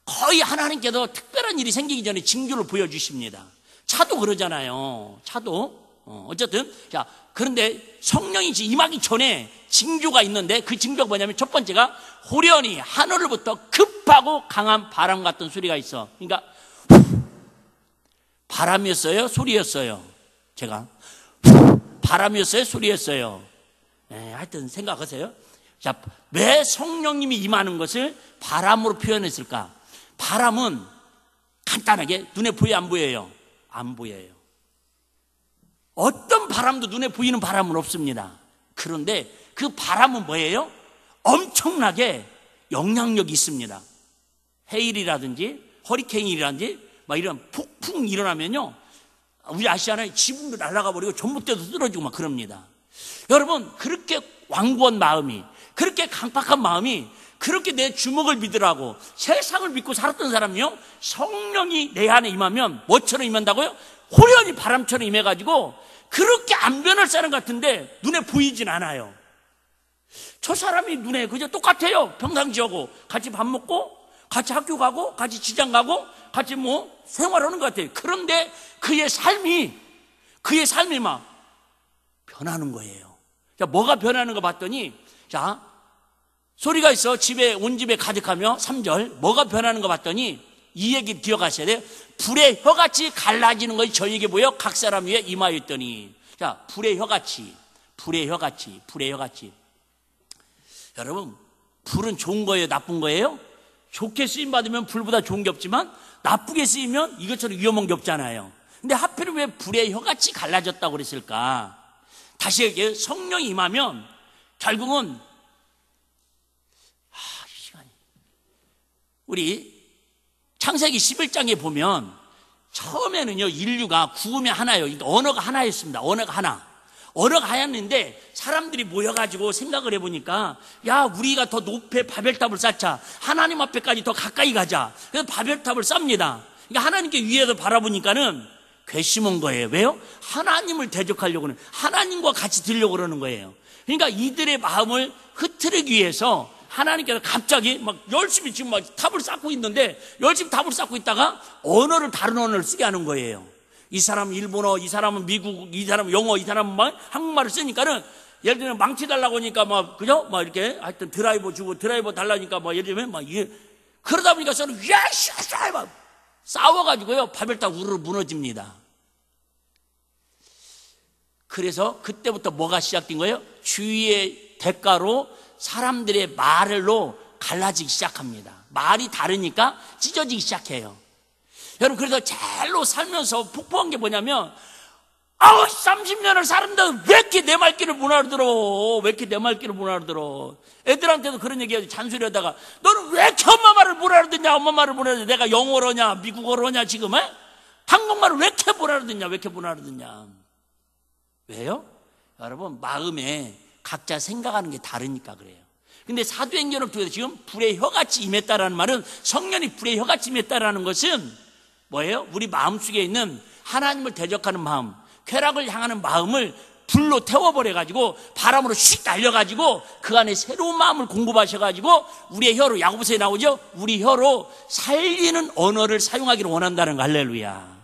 C: 거의 하나님께서 특별한 일이 생기기 전에 징조를 보여주십니다. 차도 그러잖아요. 차도. 어쨌든. 자, 그런데 성령이 임하기 전에 징조가 있는데 그 징조가 뭐냐면 첫 번째가 호련히 하늘로부터 급하고 강한 바람 같은 소리가 있어. 그러니까 바람이었어요? 소리였어요? 제가 바람이었어요? 소리였어요? 하여튼 생각하세요. 자, 왜 성령님이 임하는 것을 바람으로 표현했을까? 바람은 간단하게 눈에 보여요, 안 보여요? 안 보여요. 어떤 바람도 눈에 보이는 바람은 없습니다. 그런데 그 바람은 뭐예요? 엄청나게 영향력이 있습니다. 해일이라든지 허리케인이라든지 막 이런 폭풍 일어나면요, 우리 아시잖아요. 지붕도 날아가 버리고 전봇대도 쓰러지고 막 그럽니다. 여러분, 그렇게 완고한 마음이, 그렇게 강팍한 마음이, 그렇게 내 주먹을 믿으라고 세상을 믿고 살았던 사람이요, 성령이 내 안에 임하면 뭐처럼 임한다고요? 호련히 바람처럼 임해가지고 그렇게 안 변할 사람 같은데 눈에 보이진 않아요. 저 사람이 눈에 그저 똑같아요. 평상시하고 같이 밥 먹고 같이 학교 가고 같이 직장 가고 같이 뭐 생활하는 것 같아요. 그런데 그의 삶이 막 변하는 거예요. 자, 뭐가 변하는 거 봤더니, 자, 소리가 있어. 온 집에 가득하며 3절 뭐가 변하는 거 봤더니 이 얘기 기억하셔야 돼요. 불의 혀같이 갈라지는 것이 저에게 보여 각 사람 위에 임하였더니. 자, 불의 혀같이. 여러분, 불은 좋은 거예요, 나쁜 거예요? 좋게 쓰임 받으면 불보다 좋은 게 없지만 나쁘게 쓰이면 이것처럼 위험한 게 없잖아요. 근데 하필 왜 불의 혀같이 갈라졌다고 그랬을까? 다시 얘기해요. 성령이 임하면 결국은 우리 창세기 11장에 보면 처음에는요, 인류가 구음이 하나예요. 언어가 하나였습니다. 언어가 하였는데 사람들이 모여가지고 생각을 해보니까, 야, 우리가 더 높이 바벨탑을 쌓자. 하나님 앞에까지 더 가까이 가자. 그래서 바벨탑을 쌉니다. 그러니까 하나님께 위에서 바라보니까는 괘씸한 거예요. 왜요? 하나님을 대적하려고는, 하나님과 같이 들려고 그러는 거예요. 그러니까 이들의 마음을 흐트리기 위해서 하나님께서 갑자기 막 열심히 지금 막 탑을 쌓고 있는데, 열심히 탑을 쌓고 있다가 다른 언어를 쓰게 하는 거예요. 이 사람은 일본어, 이 사람은 미국, 이 사람은 영어, 이 사람은 막 한국말을 쓰니까는, 예를 들면 망치 달라고 하니까 막, 그죠? 막 이렇게 하여튼 드라이버 주고 드라이버 달라니까 막 예를 들면 막 이게, 그러다 보니까 서로 야샤샤 막 싸워가지고요, 바벨탑 우르르 무너집니다. 그래서 그때부터 뭐가 시작된 거예요? 주의의 대가로 사람들의 말로 갈라지기 시작합니다. 말이 다르니까 찢어지기 시작해요. 여러분, 그래서 제일로 살면서 폭포한 게 뭐냐면, 아우, 30년을 살았는데 왜 이렇게 내 말귀를 못 알아들어? 왜 이렇게 내 말귀를 못 알아들어? 애들한테도 그런 얘기하지, 잔소리하다가, 너는 왜 이렇게 엄마 말을 못 알아듣냐? 엄마 말을 못 알아듣냐? 내가 영어로냐? 미국어로냐? 지금? 한국말을 왜 이렇게 못 알아듣냐? 왜 이렇게 못 알아듣냐? 왜요? 여러분, 마음에 각자 생각하는 게 다르니까 그래요. 근데 사도행전을 통해서 지금 불의 혀같이 임했다라는 말은, 성령이 불의 혀같이 임했다라는 것은 뭐예요? 우리 마음속에 있는 하나님을 대적하는 마음, 쾌락을 향하는 마음을 불로 태워버려가지고 바람으로 휙 날려가지고 그 안에 새로운 마음을 공급하셔가지고 우리의 혀로, 야고보서에 나오죠? 우리 혀로 살리는 언어를 사용하기를 원한다는 거. 할렐루야.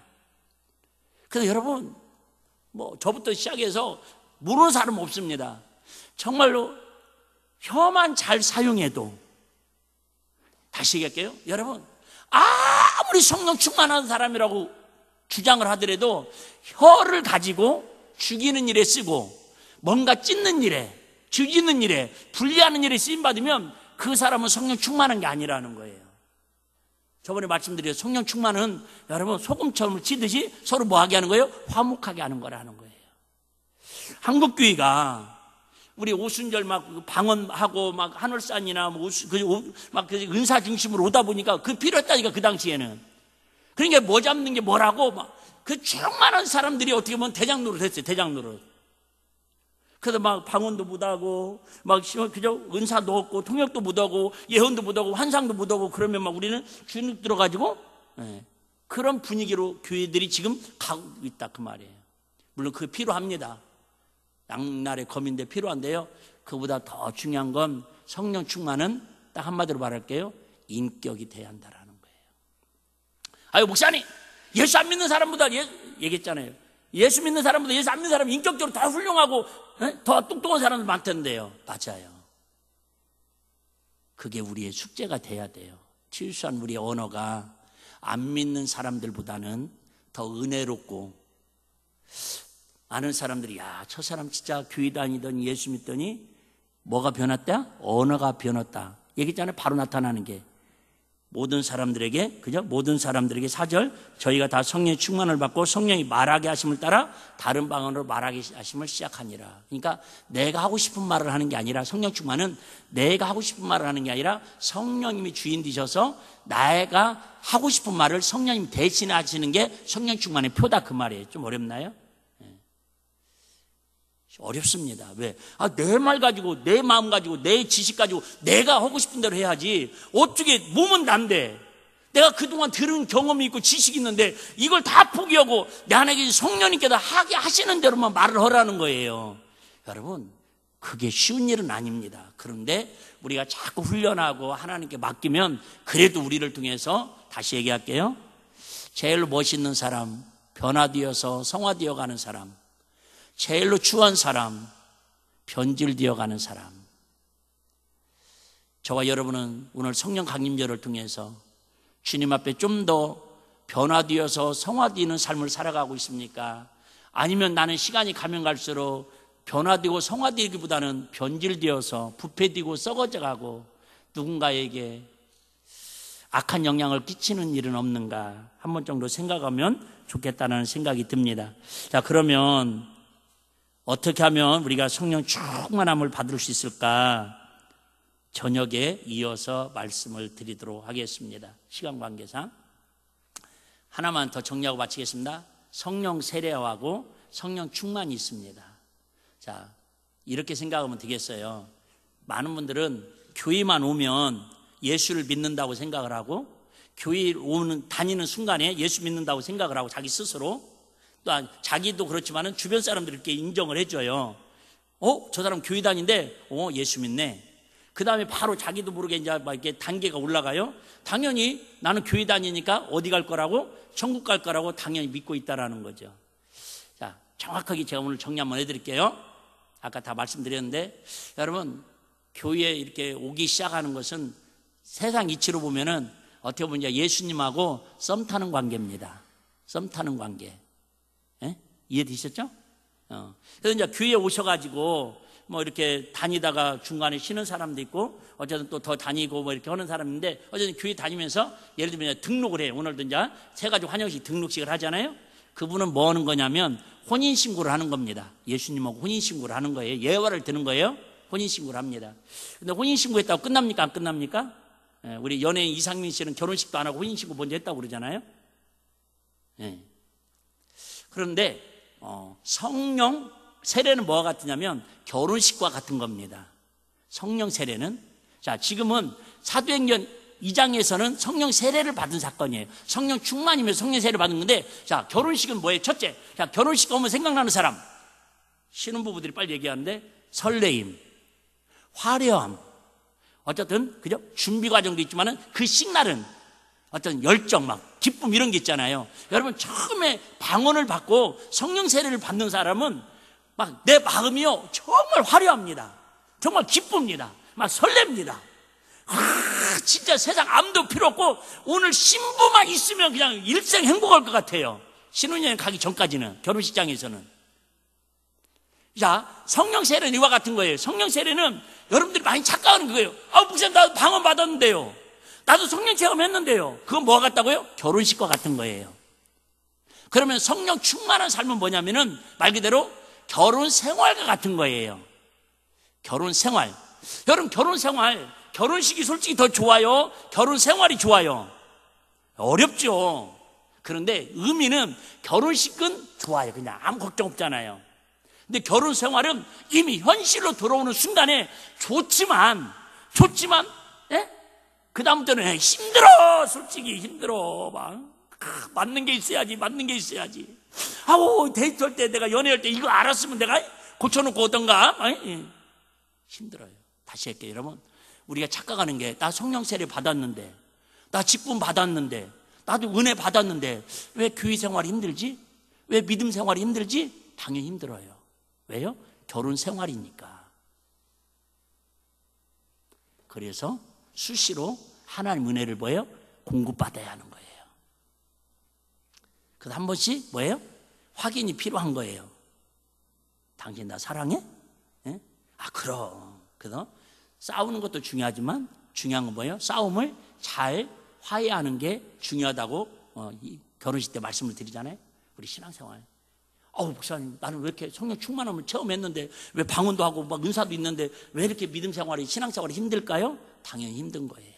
C: 그래서 여러분, 뭐 저부터 시작해서 모르는 사람 없습니다. 정말로 혀만 잘 사용해도, 다시 얘기할게요. 여러분, 아무리 성령 충만한 사람이라고 주장을 하더라도 혀를 가지고 죽이는 일에 쓰고 뭔가 찢는 일에, 죽이는 일에, 분리하는 일에 쓰임받으면 그 사람은 성령 충만한 게 아니라는 거예요. 저번에 말씀드린 성령 충만은 여러분 소금처럼 치듯이 서로 뭐하게 하는 거예요? 화목하게 하는 거라는 거예요. 한국교회가 우리 오순절 막 방언하고 막 하늘산이나 막 은사 중심으로 오다 보니까 그 필요했다니까, 그 당시에는. 그러니까 뭐 잡는 게 뭐라고 막 그 충만한 사람들이 어떻게 보면 대장노릇 했어요. 대장노릇. 그래서 막 방언도 못하고 막 그저 은사도 없고 통역도 못하고 예언도 못하고 환상도 못하고, 그러면 막 우리는 주눅 들어가지고, 그런 분위기로 교회들이 지금 가고 있다, 그 말이에요. 물론 그게 필요합니다. 양날의 검인데 필요한데요, 그보다 더 중요한 건 성령 충만은 딱 한마디로 말할게요, 인격이 돼야 한다라는 거예요. 아유, 목사님, 예수 안 믿는 사람보다, 얘기했잖아요. 예수 믿는 사람보다 예수 안 믿는 사람이 인격적으로 더 훌륭하고 더 똑똑한 사람들 많던데요. 맞아요. 그게 우리의 숙제가 돼야 돼요. 실수한 우리의 언어가 안 믿는 사람들보다는 더 은혜롭고, 아는 사람들이, 야, 저 사람 진짜 교회 다니더니 예수 믿더니 뭐가 변했다? 언어가 변했다. 얘기했잖아요. 바로 나타나는 게. 모든 사람들에게, 그죠? 모든 사람들에게 4절, 저희가 다 성령의 충만을 받고 성령이 말하게 하심을 따라 다른 방언으로 말하게 하심을 시작하니라. 그러니까 내가 하고 싶은 말을 하는 게 아니라, 성령 충만은 내가 하고 싶은 말을 하는 게 아니라 성령님이 주인 되셔서 내가 하고 싶은 말을 성령님 대신에 하시는 게 성령 충만의 표다, 그 말이에요. 좀 어렵나요? 어렵습니다. 왜? 내 말 가지고, 내 마음 가지고, 내 지식 가지고 내가 하고 싶은 대로 해야지. 어떻게, 몸은 난데 내가 그동안 들은 경험이 있고 지식이 있는데 이걸 다 포기하고 내 안에 성령님께서 하게 하시는 대로만 말을 하라는 거예요. 여러분, 그게 쉬운 일은 아닙니다. 그런데 우리가 자꾸 훈련하고 하나님께 맡기면 그래도 우리를 통해서, 다시 얘기할게요, 제일 멋있는 사람, 변화되어서 성화되어 가는 사람, 제일로 추한 사람, 변질되어 가는 사람. 저와 여러분은 오늘 성령 강림절을 통해서 주님 앞에 좀 더 변화되어서 성화되는 삶을 살아가고 있습니까? 아니면 나는 시간이 가면 갈수록 변화되고 성화되기보다는 변질되어서 부패되고 썩어져가고 누군가에게 악한 영향을 끼치는 일은 없는가, 한 번 정도 생각하면 좋겠다는 생각이 듭니다. 자, 그러면 어떻게 하면 우리가 성령 충만함을 받을 수 있을까? 저녁에 이어서 말씀을 드리도록 하겠습니다. 시간 관계상 하나만 더 정리하고 마치겠습니다. 성령 세례하고 성령 충만이 있습니다. 자, 이렇게 생각하면 되겠어요. 많은 분들은 교회만 오면 예수를 믿는다고 생각을 하고, 교회 다니는 순간에 예수 믿는다고 생각을 하고, 자기 스스로, 또한 자기도 그렇지만은 주변 사람들이 이렇게 인정을 해줘요. 저 사람 교회 다니는데 예수 믿네. 그 다음에 바로 자기도 모르게 이제 막 이렇게 단계가 올라가요. 당연히 나는 교회 다니니까 어디 갈 거라고? 천국 갈 거라고 당연히 믿고 있다라는 거죠. 자, 정확하게 제가 오늘 정리 한번 해드릴게요. 아까 다 말씀드렸는데, 여러분, 교회에 이렇게 오기 시작하는 것은 세상 이치로 보면은 어떻게 보면 이제 예수님하고 썸 타는 관계입니다. 썸 타는 관계. 이해되셨죠? 그래서 이제 교회에 오셔가지고 뭐 이렇게 다니다가 중간에 쉬는 사람도 있고 어쨌든 또 더 다니고 뭐 이렇게 하는 사람인데 어쨌든 교회 다니면서 예를 들면 등록을 해요. 오늘도 이제 세 가지 환영식 등록식을 하잖아요. 그분은 뭐 하는 거냐면 혼인신고를 하는 겁니다. 예수님하고 혼인신고를 하는 거예요. 예화를 드는 거예요. 혼인신고를 합니다. 근데 혼인신고했다고 끝납니까? 안 끝납니까? 우리 연예인 이상민 씨는 결혼식도 안 하고 혼인신고 먼저 했다고 그러잖아요. 그런데 성령 세례는 뭐와 같으냐면 결혼식과 같은 겁니다. 성령 세례는 자 지금은 사도행전 2장에서는 성령 세례를 받은 사건이에요. 성령 충만이면 성령 세례를 받은 건데 자 결혼식은 뭐예요? 첫째, 자 결혼식 오면 생각나는 사람 신혼부부들이 빨리 얘기하는데 설레임, 화려함, 어쨌든 그죠? 준비 과정도 있지만은 그 식날은 어떤 열정, 막 기쁨 이런 게 있잖아요. 여러분 처음에 방언을 받고 성령 세례를 받는 사람은 막 내 마음이요 정말 화려합니다. 정말 기쁩니다. 막 설렙니다. 진짜 세상 아무도 필요 없고 오늘 신부만 있으면 그냥 일생 행복할 것 같아요. 신혼여행 가기 전까지는, 결혼식장에서는. 자, 성령 세례는 이와 같은 거예요. 성령 세례는 여러분들이 많이 착각하는 거예요. 목사님 나도 방언 받았는데요, 나도 성령 체험했는데요. 그건 뭐가 같다고요? 결혼식과 같은 거예요. 그러면 성령 충만한 삶은 뭐냐면은 말 그대로 결혼 생활과 같은 거예요. 결혼 생활. 여러분 결혼 생활, 결혼식이 솔직히 더 좋아요? 결혼 생활이 좋아요? 어렵죠. 그런데 의미는 결혼식은 좋아요. 그냥 아무 걱정 없잖아요. 근데 결혼 생활은 이미 현실로 들어오는 순간에 좋지만 예? 그 다음부터는 힘들어. 솔직히 힘들어. 막 맞는 게 있어야지. 데이트할 때 내가 연애할 때 이거 알았으면 내가 고쳐놓고 오던가. 힘들어요. 다시 할게요. 여러분, 우리가 착각하는 게 나 성령 세례 받았는데, 나 직분 받았는데, 나도 은혜 받았는데 왜 교회 생활이 힘들지? 왜 믿음 생활이 힘들지? 당연히 힘들어요. 왜요? 결혼 생활이니까. 그래서 수시로 하나님 은혜를 뭐예요? 공급받아야 하는 거예요. 그래서 한 번씩 뭐예요? 확인이 필요한 거예요. 당신 나 사랑해? 예? 그럼. 그래서 싸우는 것도 중요하지만 중요한 건 뭐예요? 싸움을 잘 화해하는 게 중요하다고 결혼식 때 말씀을 드리잖아요. 우리 신앙생활. 목사님 나는 왜 이렇게 성령 충만함을 체험했는데 왜 방언도 하고 막 은사도 있는데 왜 이렇게 믿음 생활이, 신앙생활이 힘들까요? 당연히 힘든 거예요.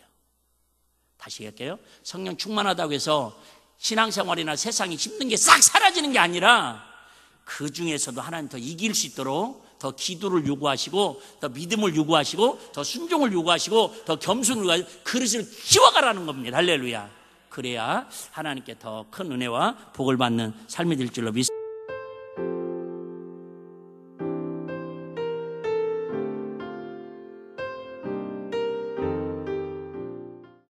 C: 다시 얘기할게요. 성령 충만하다고 해서 신앙생활이나 세상이 힘든 게 싹 사라지는 게 아니라 그 중에서도 하나님 더 이길 수 있도록 더 기도를 요구하시고 더 믿음을 요구하시고 더 순종을 요구하시고 더 겸손을 요구하시고 그릇을 키워가라는 겁니다. 할렐루야. 그래야 하나님께 더 큰 은혜와 복을 받는 삶이 될 줄로 믿습니다.